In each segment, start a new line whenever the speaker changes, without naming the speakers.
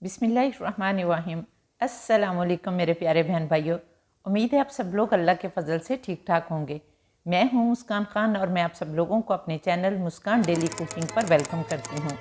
बिस्मिल्लाहिर्रहमानिर्रहीम। अस्सलाम वालेकुम मेरे प्यारे बहन भाइयों। उम्मीद है आप सब लोग अल्लाह के फ़ज़ल से ठीक ठाक होंगे। मैं हूँ मुस्कान ख़ान और मैं आप सब लोगों को अपने चैनल मुस्कान डेली कुकिंग पर वेलकम करती हूँ।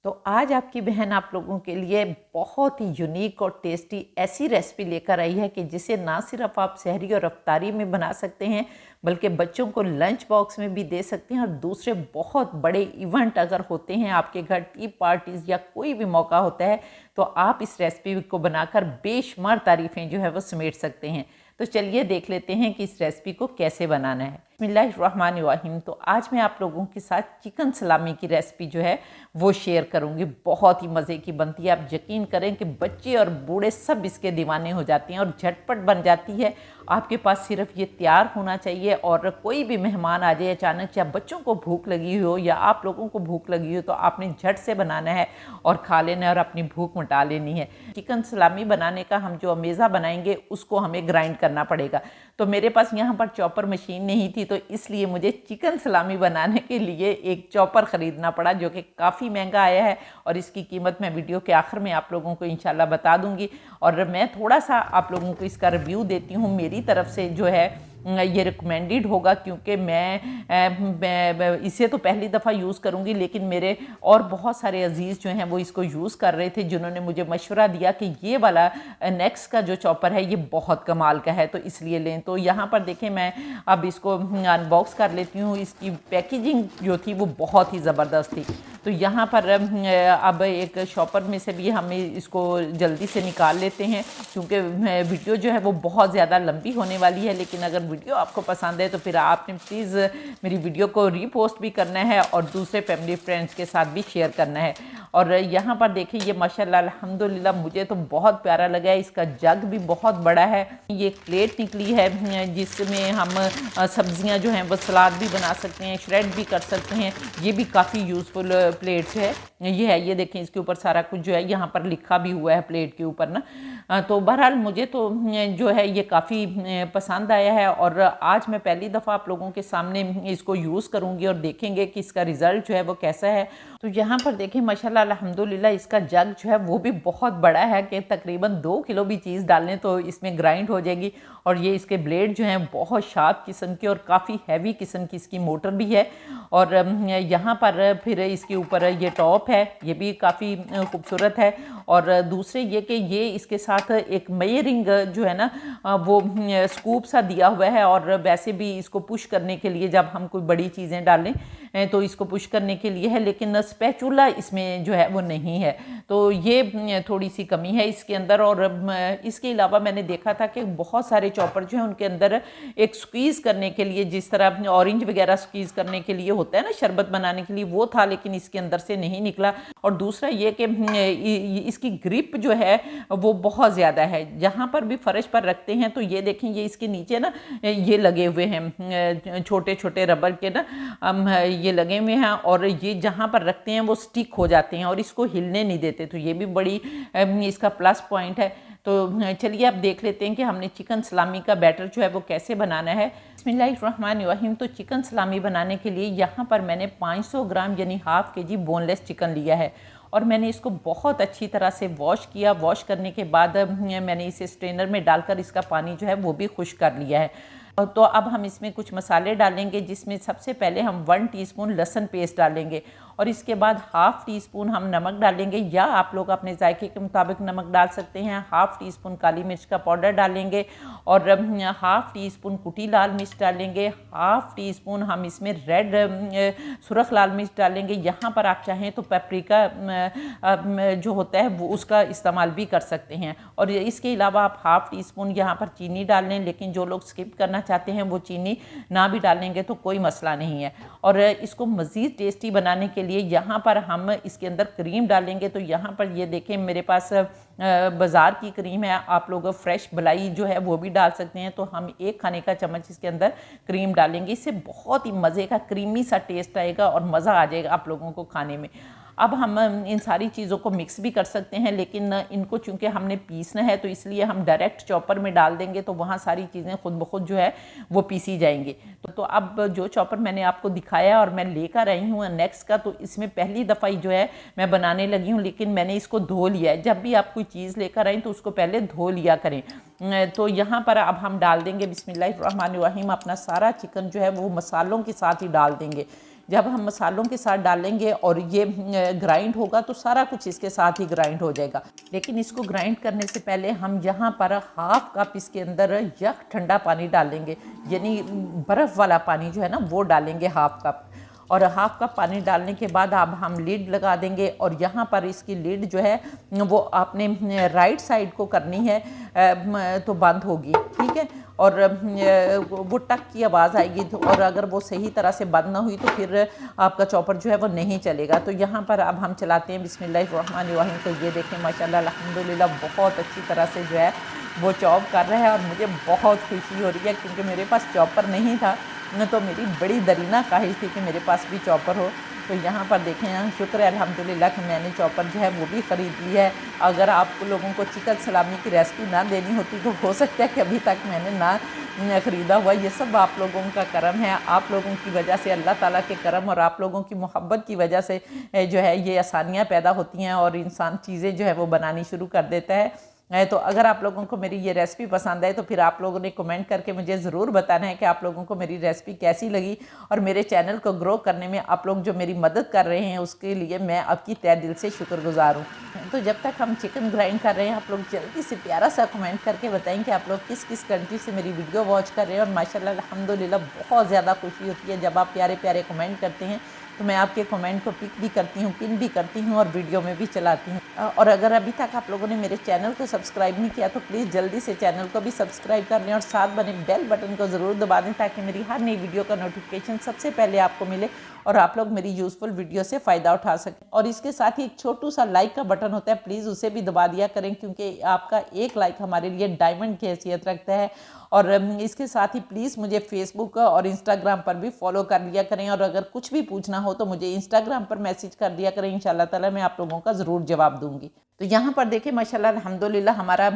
तो आज आपकी बहन आप लोगों के लिए बहुत ही यूनिक और टेस्टी ऐसी रेसिपी लेकर आई है कि जिसे ना सिर्फ आप सहरी और अफ्तारी में बना सकते हैं बल्कि बच्चों को लंच बॉक्स में भी दे सकते हैं और दूसरे बहुत बड़े इवेंट अगर होते हैं आपके घर, टी पार्टीज़ या कोई भी मौका होता है तो आप इस रेसिपी को बनाकर बेशुमार तारीफ़ें जो है वो समेट सकते हैं। तो चलिए देख लेते हैं कि इस रेसिपी को कैसे बनाना है। बिस्मिल्लाहिर्रहमानिर्रहीम। तो आज मैं आप लोगों के साथ चिकन सलामी की रेसिपी जो है वो शेयर करूंगी। बहुत ही मज़े की बनती है, आप यकीन करें कि बच्चे और बूढ़े सब इसके दीवाने हो जाते हैं और झटपट बन जाती है। आपके पास सिर्फ ये तैयार होना चाहिए और कोई भी मेहमान आ जाए अचानक, या बच्चों को भूख लगी हो या आप लोगों को भूख लगी हो, तो आपने झट से बनाना है और खा लेना है और अपनी भूख मिटा लेनी है। चिकन सलामी बनाने का हम जो अमेज़ा बनाएंगे उसको हमें ग्राइंड करना पड़ेगा। तो मेरे पास यहाँ पर चॉपर मशीन नहीं थी, तो इसलिए मुझे चिकन सलामी बनाने के लिए एक चॉपर ख़रीदना पड़ा जो कि काफ़ी महंगा आया है और इसकी कीमत मैं वीडियो के आखिर में आप लोगों को इंशाल्लाह बता दूंगी। और मैं थोड़ा सा आप लोगों को इसका रिव्यू देती हूँ। मेरी तरफ से जो है ये रिकमेंडेड होगा क्योंकि मैं इसे तो पहली दफ़ा यूज़ करूँगी, लेकिन मेरे और बहुत सारे अजीज़ जो हैं वो इसको यूज़ कर रहे थे जिन्होंने मुझे मशवरा दिया कि ये वाला नेक्स का जो चॉपर है ये बहुत कमाल का है, तो इसलिए लें। तो यहाँ पर देखें मैं अब इसको अनबॉक्स कर लेती हूँ। इसकी पैकेजिंग जो थी वो बहुत ही ज़बरदस्त थी। तो यहाँ पर अब एक शॉपर में से भी हम इसको जल्दी से निकाल लेते हैं क्योंकि वीडियो जो है वो बहुत ज़्यादा लंबी होने वाली है। लेकिन अगर वीडियो आपको पसंद है तो फिर आपने प्लीज़ मेरी वीडियो को रीपोस्ट भी करना है और दूसरे फैमिली फ्रेंड्स के साथ भी शेयर करना है। और यहाँ पर देखिए ये माशाल्लाह अल्हम्दुलिल्लाह मुझे तो बहुत प्यारा लगा है। इसका जग भी बहुत बड़ा है। ये प्लेट निकली है जिसमें हम सब्जियां जो हैं वो सलाद भी बना सकते हैं, श्रेड भी कर सकते हैं। ये भी काफ़ी यूज़फुल प्लेट्स है। ये देखें इसके ऊपर सारा कुछ जो है यहाँ पर लिखा भी हुआ है प्लेट के ऊपर ना। तो बहरहाल मुझे तो जो है ये काफ़ी पसंद आया है और आज मैं पहली दफ़ा आप लोगों के सामने इसको यूज़ करूँगी और देखेंगे कि इसका रिज़ल्ट जो है वो कैसा है। तो यहाँ पर देखें माशाल्लाह अल्हम्दुलिल्लाह इसका जग जो है वो भी बहुत बड़ा है कि तकरीबन 2 किलो भी चीज़ डालें तो इसमें ग्राइंड हो जाएगी। और ये इसके ब्लेड जो हैं बहुत शार्प किस्म के और काफ़ी हैवी किस्म की इसकी मोटर भी है। और यहाँ पर फिर इसके ऊपर ये टॉप है, ये भी काफ़ी खूबसूरत है। और दूसरे ये कि ये इसके साथ एक मेयरिंग जो है ना वो स्कूप सा दिया हुआ है। और वैसे भी इसको पुश करने के लिए जब हम कोई बड़ी चीज़ें डालें तो इसको पुश करने के लिए है, लेकिन स्पैचुला इसमें जो है वो नहीं है। तो ये थोड़ी सी कमी है इसके अंदर। और इसके अलावा मैंने देखा था कि बहुत सारे चॉपर जो हैं उनके अंदर एक स्क्वीज़ करने के लिए, जिस तरह ऑरेंज वगैरह स्क्वीज़ करने के लिए होता है ना शरबत बनाने के लिए, वो था, लेकिन इसके अंदर से नहीं निकला। और दूसरा ये कि इसकी ग्रिप जो है वो बहुत ज़्यादा है। जहाँ पर भी फर्श पर रखते हैं तो ये देखें ये इसके नीचे ना ये लगे हुए हैं छोटे छोटे रबर के ना ये लगे हुए हैं और ये जहाँ पर रखते हैं वो स्टिक हो जाते हैं और इसको हिलने नहीं देते। तो ये भी बड़ी इसका प्लस पॉइंट है। तो चलिए अब देख लेते हैं कि हमने चिकन सलामी का बैटर जो है वो कैसे बनाना है। बिस्मिल्लाहिर्रहमानिर्रहीम। तो चिकन सलामी बनाने के लिए यहाँ पर मैंने 500 ग्राम यानी हाफ़ केजी बोनलेस चिकन लिया है और मैंने इसको बहुत अच्छी तरह से वॉश किया। वॉश करने के बाद मैंने इसे स्ट्रेनर में डालकर इसका पानी जो है वो भी खुश्क कर लिया है। तो अब हम इसमें कुछ मसाले डालेंगे, जिसमें सबसे पहले हम 1 टीस्पून लहसुन पेस्ट डालेंगे और इसके बाद हाफ़ टी स्पून हम नमक डालेंगे, या आप लोग अपने जायके के मुताबिक नमक डाल सकते हैं। हाफ़ टी स्पून काली मिर्च का पाउडर डालेंगे और हाफ़ टी स्पून कुटी लाल मिर्च डालेंगे। हाफ़ टी स्पून हम इसमें रेड सुरख लाल मिर्च डालेंगे। यहाँ पर आप चाहें तो पेपरिका जो होता है वो उसका इस्तेमाल भी कर सकते हैं। और इसके अलावा आप हाफ़ टी स्पून यहाँ पर चीनी डाल लें, लेकिन जो लोग स्किप करना चाहते हैं वो चीनी ना भी डालेंगे तो कोई मसला नहीं है। और इसको मज़ीद टेस्टी बनाने के लिए यहाँ पर हम इसके अंदर क्रीम डालेंगे। तो यहाँ पर ये देखें मेरे पास बाज़ार की क्रीम है, आप लोग फ्रेश मलाई जो है वो भी डाल सकते हैं। तो हम 1 खाने का चम्मच इसके अंदर क्रीम डालेंगे। इससे बहुत ही मज़े का क्रीमी सा टेस्ट आएगा और मज़ा आ जाएगा आप लोगों को खाने में। अब हम इन सारी चीज़ों को मिक्स भी कर सकते हैं, लेकिन इनको चूँकि हमने पीसना है तो इसलिए हम डायरेक्ट चॉपर में डाल देंगे तो वहाँ सारी चीज़ें खुद ब खुद जो है वो पीसी जाएंगी। तो अब जो चॉपर मैंने आपको दिखाया और मैं लेकर आई हूँ नेक्स्ट का, तो इसमें पहली दफ़ा जो है मैं बनाने लगी हूँ, लेकिन मैंने इसको धो लिया है। जब भी आप कोई चीज़ लेकर आएँ तो उसको पहले धो लिया करें। तो यहाँ पर अब हम डाल देंगे बिस्मिल्लाहिर्रहमानिर्रहीम अपना सारा चिकन जो है वो मसालों के साथ ही डाल देंगे। जब हम मसालों के साथ डालेंगे और ये ग्राइंड होगा तो सारा कुछ इसके साथ ही ग्राइंड हो जाएगा। लेकिन इसको ग्राइंड करने से पहले हम यहाँ पर हाफ कप इसके अंदर यक ठंडा पानी डालेंगे, यानी बर्फ़ वाला पानी जो है ना वो डालेंगे हाफ कप। और हाफ कप पानी डालने के बाद अब हम लीड लगा देंगे और यहाँ पर इसकी लीड जो है वो आपने राइट साइड को करनी है तो बंद होगी, ठीक है। और वो टक की आवाज़ आएगी तो, और अगर वो सही तरह से बंद ना हुई तो फिर आपका चॉपर जो है वो नहीं चलेगा। तो यहाँ पर अब हम चलाते हैं बिस्मिल्लाहिर्रहमानिर्रहीम। तो ये देखें माशाल्लाह अल्हम्दुलिल्लाह बहुत अच्छी तरह से जो है वो चॉप कर रहा है और मुझे बहुत खुशी हो रही है, क्योंकि मेरे पास चॉपर नहीं था तो मेरी बड़ी दरीना ख्वाहिश थी कि मेरे पास भी चॉपर हो। तो यहाँ पर देखें शुक्र है अल्हम्दुलिल्लाह कि मैंने चॉपर जो है वो भी ख़रीद ली है। अगर आप लोगों को चिकन सलामी की रेसिपी ना देनी होती तो हो सकता है कि अभी तक मैंने ना ख़रीदा हुआ। ये सब आप लोगों का करम है, आप लोगों की वजह से, अल्लाह ताला के करम और आप लोगों की मोहब्बत की वजह से जो है ये आसानियाँ पैदा होती हैं और इंसान चीज़ें जो है वो बनानी शुरू कर देता है। तो अगर आप लोगों को मेरी ये रेसिपी पसंद आए तो फिर आप लोगों ने कमेंट करके मुझे ज़रूर बताना है कि आप लोगों को मेरी रेसिपी कैसी लगी, और मेरे चैनल को ग्रो करने में आप लोग जो मेरी मदद कर रहे हैं उसके लिए मैं आपकी तहे दिल से शुक्रगुजार हूँ। तो जब तक हम चिकन ग्राइंड कर रहे हैं आप लोग जल्दी से प्यारा सा कमेंट करके बताएं कि आप लोग किस किस कंट्री से मेरी वीडियो वॉच कर रहे हैं। और माशाल्लाह अल्हम्दुलिल्लाह बहुत ज़्यादा खुशी होती है जब आप प्यारे प्यारे कमेंट करते हैं, तो मैं आपके कमेंट को पिक भी करती हूँ, पिन भी करती हूँ और वीडियो में भी चलाती हूँ। और अगर अभी तक आप लोगों ने मेरे चैनल को सब्सक्राइब नहीं किया तो प्लीज़ जल्दी से चैनल को भी सब्सक्राइब कर लें और साथ बने बेल बटन को ज़रूर दबा दें ताकि मेरी हर नई वीडियो का नोटिफिकेशन सबसे पहले आपको मिले और आप लोग मेरी यूज़फुल वीडियो से फ़ायदा उठा सकें। और इसके साथ ही एक छोटू सा लाइक का बटन होता है, प्लीज़ उसे भी दबा दिया करें, क्योंकि आपका एक लाइक हमारे लिए डायमंड की हैसियत रखता है। और इसके साथ ही प्लीज़ मुझे फेसबुक और इंस्टाग्राम पर भी फॉलो कर लिया करें, और अगर कुछ भी पूछना हो तो मुझे इंस्टाग्राम पर मैसेज कर दिया करें, इंशाल्लाह ताला मैं आप लोगों का ज़रूर जवाब दूंगी। तो यहाँ पर देखिए माशाल्लाह अल्हम्दुलिल्लाह हमारा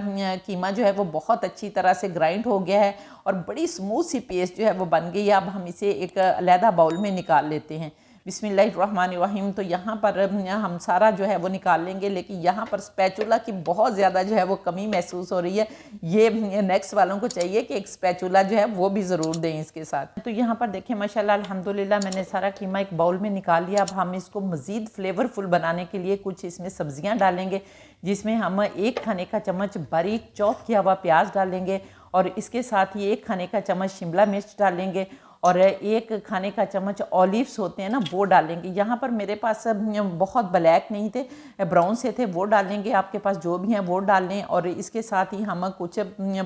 कीमा जो है वो बहुत अच्छी तरह से ग्राइंड हो गया है और बड़ी स्मूथ सी पेस्ट जो है वो बन गई है। अब हम इसे एक अलहदा बाउल में निकाल लेते हैं बिस्मिल्लाहिर्रहमानिर्रहीम। तो यहाँ पर हम सारा जो है वो निकाल लेंगे, लेकिन यहाँ पर स्पैचुला की बहुत ज़्यादा जो है वो कमी महसूस हो रही है। ये नेक्स्ट वालों को चाहिए कि एक स्पैचुला जो है वो भी ज़रूर दें इसके साथ। तो यहाँ पर देखें माशाल्लाह अल्हम्दुलिल्लाह मैंने सारा कीमा एक बाउल में निकाल लिया। अब हम इसको मज़ीद फ्लेवरफुल बनाने के लिए कुछ इसमें सब्ज़ियाँ डालेंगे, जिसमें हम 1 खाने का चम्मच बारीक चॉप किया हुआ प्याज डालेंगे और इसके साथ ही 1 खाने का चम्मच शिमला मिर्च डालेंगे और 1 खाने का चम्मच ऑलिव्स होते हैं ना वो डालेंगे। यहाँ पर मेरे पास बहुत ब्लैक नहीं थे, ब्राउन से थे, वो डालेंगे। आपके पास जो भी हैं वो डाल लें। और इसके साथ ही हम कुछ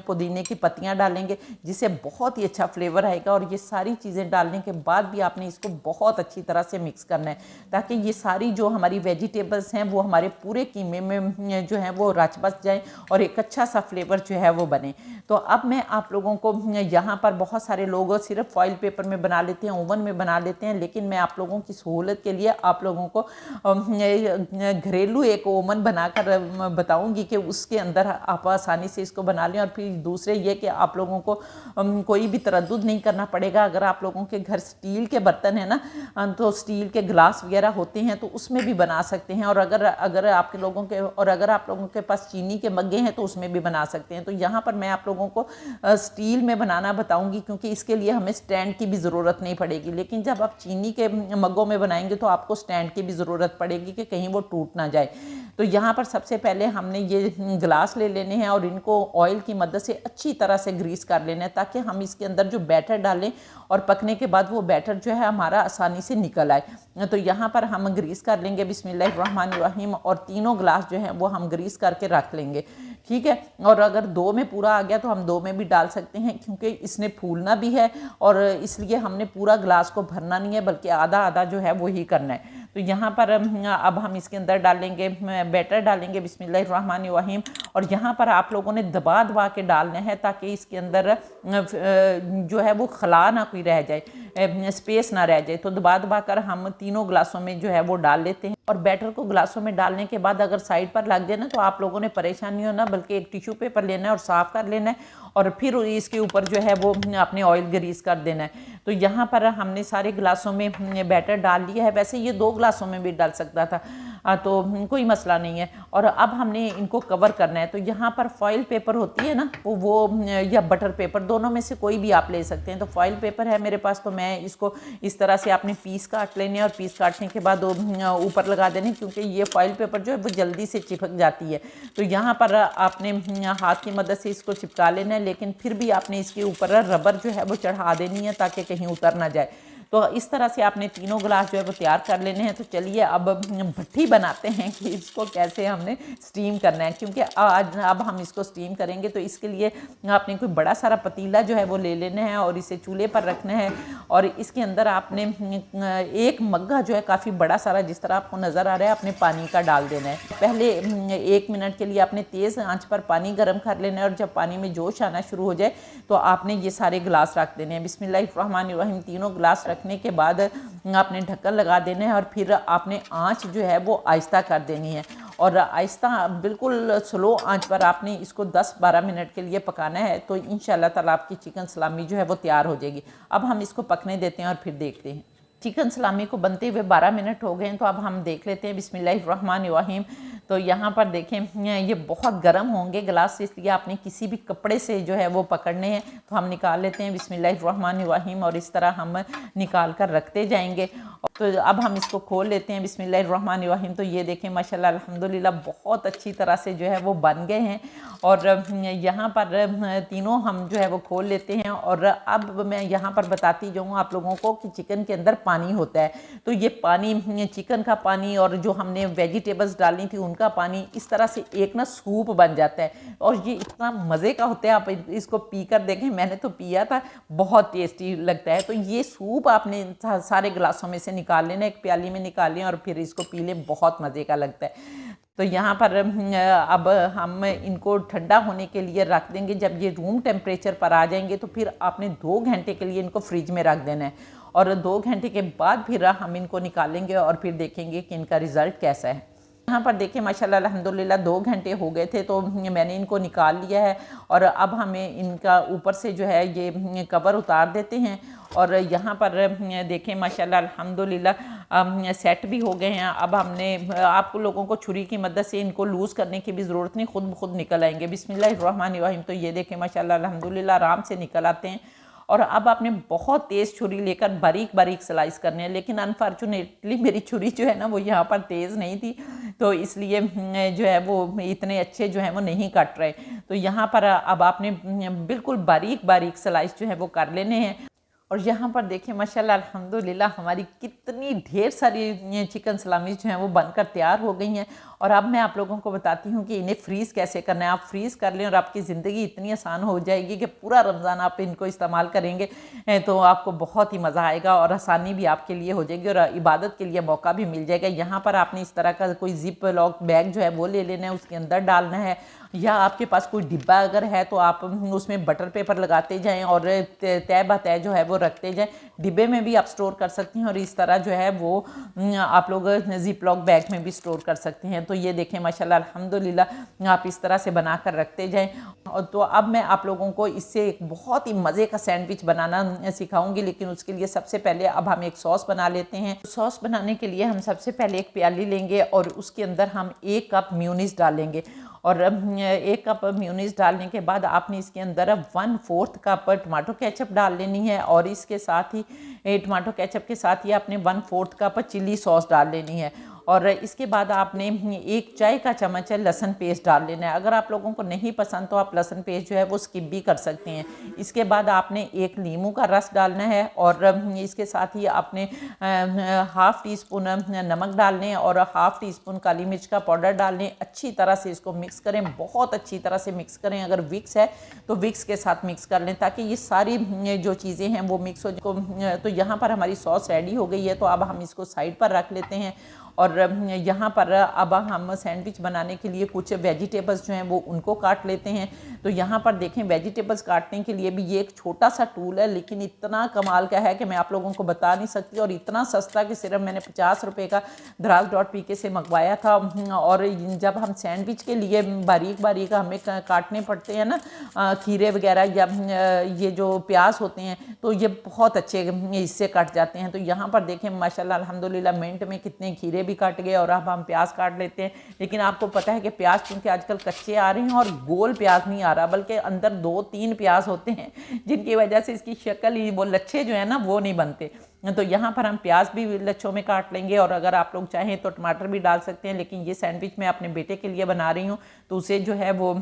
पुदीने की पत्तियाँ डालेंगे जिससे बहुत ही अच्छा फ्लेवर आएगा। और ये सारी चीज़ें डालने के बाद भी आपने इसको बहुत अच्छी तरह से मिक्स करना है ताकि ये सारी जो हमारी वेजिटेबल्स हैं वो हमारे पूरे कीमे में जो है वो रच बस जाएँ और एक अच्छा सा फ्लेवर जो है वो बने। तो अब मैं आप लोगों को यहाँ पर बहुत सारे लोग सिर्फ फॉइल पेपर में बना लेते हैं, ओवन में बना लेते हैं, लेकिन मैं आप लोगों की सहूलत के लिए आप लोगों को घरेलू एक ओवन बनाकर बताऊंगी कि उसके अंदर आप आसानी से इसको बना लें। और फिर दूसरे ये कि आप लोगों को कोई भी तरद्दुद नहीं करना पड़ेगा। अगर आप लोगों के घर स्टील के बर्तन है ना तो स्टील के गिलास वगैरह होते हैं तो उसमें भी बना सकते हैं। और अगर आपके लोगों के अगर आप लोगों के पास चीनी के मग्गे हैं तो उसमें भी बना सकते हैं। तो यहाँ पर मैं आप लोगों को स्टील में बनाना बताऊंगी क्योंकि इसके लिए हमें स्टैंड की भी ज़रूरत नहीं पड़ेगी। लेकिन जब आप चीनी के मग्गों में बनाएंगे तो आपको स्टैंड की भी ज़रूरत पड़ेगी कि कहीं वो टूट ना जाए। तो यहाँ पर सबसे पहले हमने ये गिलास ले लेने हैं और इनको ऑयल की मदद से अच्छी तरह से ग्रीस कर लेना है ताकि हम इसके अंदर जो बैटर डालें और पकने के बाद वो बैटर जो है हमारा आसानी से निकल आए। तो यहाँ पर हम ग्रीस कर लेंगे बिस्मिल्लाहिर्रहमानिर्रहीम और तीनों गिलास जो है वो हम ग्रीस करके रख लेंगे, ठीक है। और अगर 2 में पूरा आ गया तो हम 2 में भी डाल सकते हैं क्योंकि इसने फूलना भी है और इसलिए हमने पूरा गिलास को भरना नहीं है बल्कि आधा आधा जो है वो ही करना है। तो यहाँ पर अब हम इसके अंदर डालेंगे बैटर डालेंगे बिस्मिल्लाहिर्रहमानिर्रहीम। और यहाँ पर आप लोगों ने दबा के डालना है ताकि इसके अंदर जो है वो खला ना कोई रह जाए। स्पेस ना रह जाए। तो दबा दबा कर हम तीनों गिलासों में जो है वो डाल लेते हैं। और बैटर को गिलासों में डालने के बाद अगर साइड पर लग जाए ना तो आप लोगों ने परेशान नहीं होना, बल्कि एक टिश्यू पेपर लेना है और साफ़ कर लेना है और फिर इसके ऊपर जो है वो अपने ऑयल ग्रीस कर देना है। तो यहाँ पर हमने सारे गिलासों में बैटर डाल लिया है। वैसे ये 2 गिलासों में भी डाल सकता था, तो कोई मसला नहीं है। और अब हमने इनको कवर करना है। तो यहाँ पर फॉइल पेपर होती है ना वो या बटर पेपर, दोनों में से कोई भी आप ले सकते हैं। तो फॉइल पेपर है मेरे पास, तो मैं इसको इस तरह से आपने पीस काट लेने हैं और पीस काटने के बाद ऊपर लगा देने, क्योंकि ये फॉइल पेपर जो है वो जल्दी से चिपक जाती है। तो यहाँ पर आपने हाथ की मदद से इसको चिपका लेना है, लेकिन फिर भी आपने इसके ऊपर रबर जो है वो चढ़ा देनी है ताकि कहीं उतर ना जाए। तो इस तरह से आपने तीनों गिलास जो है वो तैयार कर लेने हैं। तो चलिए अब भट्टी बनाते हैं कि इसको कैसे हमने स्टीम करना है, क्योंकि आज अब हम इसको स्टीम करेंगे। तो इसके लिए आपने कोई बड़ा सारा पतीला जो है वो ले लेना है और इसे चूल्हे पर रखना है। और इसके अंदर आपने एक मग्गा जो है काफ़ी बड़ा सारा, जिस तरह आपको नज़र आ रहा है, अपने पानी का डाल देना है। पहले 1 मिनट के लिए आपने तेज़ आंच पर पानी गर्म कर लेना है और जब पानी में जोश आना शुरू हो जाए तो आपने ये सारे गिलास रख देने हैं। बिस्मिल्लाहिर्रहमानिर्रहीम तीनों गिलास रखने के बाद आपने ढक्कन लगा देना है और फिर आपने आंच जो है वो आहिस्ता कर देनी है। और आहिस्ता बिल्कुल स्लो आंच पर आपने इसको 10-12 मिनट के लिए पकाना है। तो इंशाल्लाह ताला आपकी चिकन सलामी जो है वो तैयार हो जाएगी। अब हम इसको पकने देते हैं और फिर देखते हैं। चिकन सलामी को बनते हुए 12 मिनट हो गए हैं। तो अब हम देख लेते हैं। बिस्मिल्लाहिर्रहमानिर्रहीम। तो यहाँ पर देखें ये बहुत गर्म होंगे गिलास, इसलिए आपने किसी भी कपड़े से जो है वो पकड़ने हैं। तो हम निकाल लेते हैं बिस्मिल्लाहिर्रहमानिर्रहीम और इस तरह हम निकाल कर रखते जाएंगे। तो अब हम इसको खोल लेते हैं बिस्मिल्लाहिर्रहमानिर्रहीम। तो ये देखें माशाल्लाह अल्हम्दुलिल्लाह बहुत अच्छी तरह से जो है वो बन गए हैं। और यहाँ पर तीनों हम जो है वो खोल लेते हैं। और अब मैं यहाँ पर बताती जाऊँ आप लोगों को कि चिकन के अंदर पानी होता है। तो ये पानी, चिकन का पानी और जो हमने वेजिटेबल्स डालनी थी उनका पानी, इस तरह से एक ना सूप बन जाता है और ये इतना मज़े का होता है। आप इसको पी कर देखें, मैंने तो पिया था, बहुत टेस्टी लगता है। तो ये सूप आपने सारे गिलासों में से निकाल लेना, एक प्याली में निकाल लें और फिर इसको पी लें, बहुत मज़े का लगता है। तो यहाँ पर अब हम इनको ठंडा होने के लिए रख देंगे। जब ये रूम टेम्परेचर पर आ जाएंगे तो फिर आपने 2 घंटे के लिए इनको फ्रिज में रख देना है और 2 घंटे के बाद फिर हम इनको निकालेंगे और फिर देखेंगे कि इनका रिज़ल्ट कैसा है। यहाँ पर देखिए माशाल्लाह अल्हम्दुलिल्लाह 2 घंटे हो गए थे, तो मैंने इनको निकाल लिया है। और अब हमें इनका ऊपर से जो है ये कवर उतार देते हैं। और यहाँ पर देखें माशाल्लाह अल्हम्दुलिल्लाह सेट भी हो गए हैं। अब हमने आप लोगों को छुरी की मदद से इनको लूज़ करने की भी ज़रूरत नहीं, खुद ब खुद निकल आएंगे। बिस्मिल्लाहिर्रहमानिर्रहीम। तो ये देखें माशाल्लाह अल्हम्दुलिल्लाह आराम से निकल आते हैं। और अब आपने बहुत तेज़ छुरी लेकर बारीक बारीक स्लाइस करने हैं, लेकिन अनफॉर्चुनेटली मेरी छुरी जो है ना वो यहाँ पर तेज़ नहीं थी, तो इसलिए जो है वो इतने अच्छे जो है वो नहीं कट रहे। तो यहाँ पर अब आपने बिल्कुल बारीक बारीक स्लाइस जो है वो कर लेने हैं। और यहाँ पर देखिए माशाल्लाह अल्हम्दुलिल्लाह हमारी कितनी ढेर सारी चिकन सलामी जो हैं वो बनकर तैयार हो गई हैं। और अब मैं आप लोगों को बताती हूँ कि इन्हें फ्रीज़ कैसे करना है। आप फ्रीज़ कर लें और आपकी ज़िंदगी इतनी आसान हो जाएगी कि पूरा रमज़ान आप इनको इस्तेमाल करेंगे तो आपको बहुत ही मज़ा आएगा और आसानी भी आपके लिए हो जाएगी और इबादत के लिए मौका भी मिल जाएगा। यहाँ पर आपने इस तरह का कोई जिप लॉक बैग जो है वो ले लेना है, उसके अंदर डालना है, या आपके पास कोई डिब्बा अगर है तो आप उसमें बटर पेपर लगाते जाएं और तय ब तय जो है वो रखते जाएं। डिब्बे में भी आप स्टोर कर सकती हैं और इस तरह जो है वो आप लोग जिप लॉक बैग में भी स्टोर कर सकते हैं। तो ये देखें माशाल्लाह अल्हम्दुलिल्लाह आप इस तरह से बना कर रखते जाएं। और तो अब मैं आप लोगों को इससे एक बहुत ही मज़े का सैंडविच बनाना सिखाऊंगी, लेकिन उसके लिए सबसे पहले अब हम एक सॉस बना लेते हैं। सॉस बनाने के लिए हम सबसे पहले एक प्याली लेंगे और उसके अंदर हम 1 कप मेयोनीज़ डालेंगे। और 1 कप मेयोनीज़ डालने के बाद आपने इसके अंदर 1/4 कप टमाटो केचप डाल लेनी है और इसके साथ ही टमाटो केचप के साथ ही आपने 1/4 कप चिली सॉस डाल लेनी है। और इसके बाद आपने 1 चाय का चम्मच लहसुन पेस्ट डाल लेना है। अगर आप लोगों को नहीं पसंद तो आप लहसुन पेस्ट जो है वो स्किप भी कर सकते हैं। इसके बाद आपने 1 नींबू का रस डालना है और इसके साथ ही आपने 1/2 टीस्पून नमक डालने हैं और 1/2 टीस्पून काली मिर्च का पाउडर डालने। अच्छी तरह से इसको मिक्स करें, बहुत अच्छी तरह से मिक्स करें। अगर विक्स है तो विक्स के साथ मिक्स कर लें ताकि ये सारी जो चीज़ें हैं वो मिक्स हो। तो यहाँ पर हमारी सॉस रेडी हो गई है, तो अब हम इसको साइड पर रख लेते हैं। और यहाँ पर अब हम सैंडविच बनाने के लिए कुछ वेजिटेबल्स जो हैं वो उनको काट लेते हैं। तो यहाँ पर देखें वेजिटेबल्स काटने के लिए भी ये एक छोटा सा टूल है, लेकिन इतना कमाल का है कि मैं आप लोगों को बता नहीं सकती, और इतना सस्ता कि सिर्फ मैंने 50 रुपये का Draaz.pk से मंगवाया था। और जब हम सैंडविच के लिए बारीक बारीक हमें काटने पड़ते हैं ना खीरे वगैरह या ये जो प्याज होते हैं, तो ये बहुत अच्छे इससे कट जाते हैं। तो यहाँ पर देखें माशाल्लाह अल्हम्दुलिल्लाह मिनट में कितने खीरे भी कट गए, और अब हम प्याज काट लेते हैं। लेकिन आपको पता है कि प्याज क्योंकि आजकल कच्चे आ रहे हैं और गोल प्याज नहीं आ रहा, बल्कि अंदर 2-3 प्याज होते हैं, जिनकी वजह से इसकी शक्ल ही वो लच्छे जो है ना वो नहीं बनते। तो यहाँ पर हम प्याज भी लच्छों में काट लेंगे, और अगर आप लोग चाहें तो टमाटर भी डाल सकते हैं। लेकिन ये सैंडविच मैं अपने बेटे के लिए बना रही हूँ, तो उसे जो है वो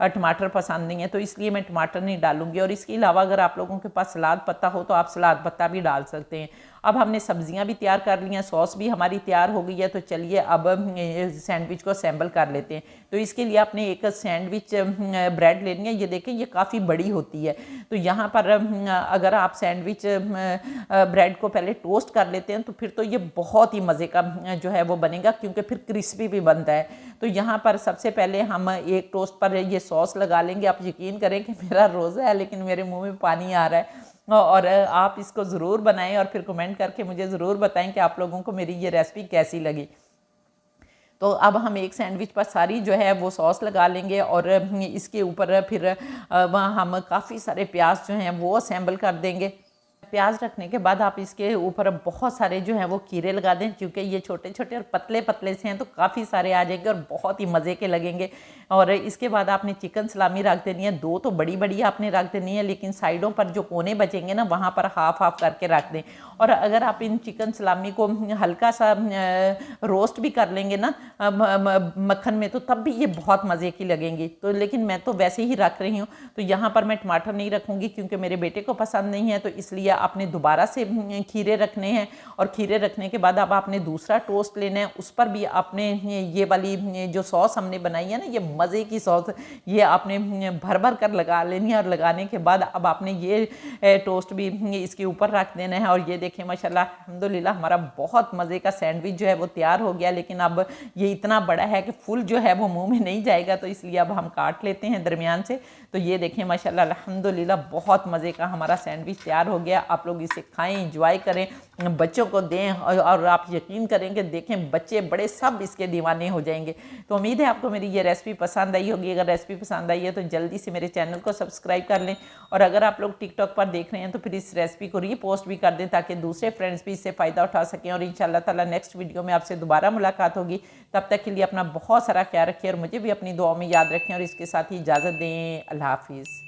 टमाटर पसंद नहीं है, तो इसलिए मैं टमाटर नहीं डालूंगी। और इसके अलावा अगर आप लोगों के पास सलाद पत्ता हो तो आप सलाद पत्ता भी डाल सकते हैं। अब हमने सब्जियां भी तैयार कर ली हैं, सॉस भी हमारी तैयार हो गई है। तो चलिए अब सैंडविच को असेंबल कर लेते हैं। तो इसके लिए आपने एक सैंडविच ब्रेड लेनी है। ये देखें ये काफ़ी बड़ी होती है। तो यहाँ पर अगर आप सैंडविच ब्रेड को पहले टोस्ट कर लेते हैं तो फिर तो ये बहुत ही मज़े का जो है वो बनेगा, क्योंकि फिर क्रिस्पी भी बनता है। तो यहाँ पर सबसे पहले हम एक टोस्ट पर ये सॉस लगा लेंगे। आप यकीन करें कि मेरा रोज़ा है लेकिन मेरे मुंह में पानी आ रहा है। और आप इसको ज़रूर बनाएं और फिर कमेंट करके मुझे ज़रूर बताएं कि आप लोगों को मेरी ये रेसिपी कैसी लगी। तो अब हम एक सैंडविच पर सारी जो है वो सॉस लगा लेंगे, और इसके ऊपर फिर हम काफ़ी सारे प्याज जो हैं वो असेंबल कर देंगे। प्याज रखने के बाद आप इसके ऊपर बहुत सारे जो हैं वो खीरे लगा दें, क्योंकि ये छोटे छोटे और पतले पतले से हैं तो काफ़ी सारे आ जाएंगे और बहुत ही मज़े के लगेंगे। और इसके बाद आपने चिकन सलामी रख देनी है, 2 तो बड़ी बड़ी आपने रख देनी है, लेकिन साइडों पर जो कोने बचेंगे ना वहाँ पर हाफ हाफ करके रख दें। और अगर आप इन चिकन सलामी को हल्का सा रोस्ट भी कर लेंगे ना मक्खन में, तो तब भी ये बहुत मज़े की लगेंगी। तो लेकिन मैं तो वैसे ही रख रही हूँ। तो यहाँ पर मैं टमाटर नहीं रखूँगी क्योंकि मेरे बेटे को पसंद नहीं है, तो इसलिए आपने दोबारा से खीरे रखने हैं। और खीरे रखने के बाद अब आपने दूसरा टोस्ट लेना है, उस पर भी आपने ये वाली जो सॉस हमने बनाई है ना, ये मज़े की सॉस, ये आपने भर भर कर लगा लेनी है। और लगाने के बाद अब आपने ये टोस्ट भी इसके ऊपर रख देना है। और ये देखें माशाल्लाह अल्हम्दुलिल्लाह हमारा बहुत मज़े का सैंडविच जो है वो तैयार हो गया। लेकिन अब ये इतना बड़ा है कि फुल जो है वो मुंह में नहीं जाएगा, तो इसलिए अब हम काट लेते हैं दरमियान से। तो ये देखें माशाल्लाह अल्हम्दुलिल्लाह बहुत मज़े का हमारा सैंडविच तैयार हो गया। आप लोग इसे खाएं, एंजॉय करें, बच्चों को दें, और आप यकीन करेंगे देखें बच्चे बड़े सब इसके दीवाने हो जाएंगे। तो उम्मीद है आपको मेरी ये रेसिपी पसंद आई होगी। अगर रेसिपी पसंद आई है तो जल्दी से मेरे चैनल को सब्सक्राइब कर लें, और अगर आप लोग टिकटॉक पर देख रहे हैं तो फिर इस रेसिपी को रीपोस्ट भी कर दें ताकि दूसरे फ्रेंड्स भी इससे फ़ायदा उठा सकें। और इंशाल्लाह ताला नेक्स्ट वीडियो में आपसे दोबारा मुलाकात होगी। तब तक के लिए अपना बहुत सारा ख्याल रखें और मुझे भी अपनी दुआओं में याद रखें, और इसके साथ ही इजाज़त दें। अल्लाह हाफिज़।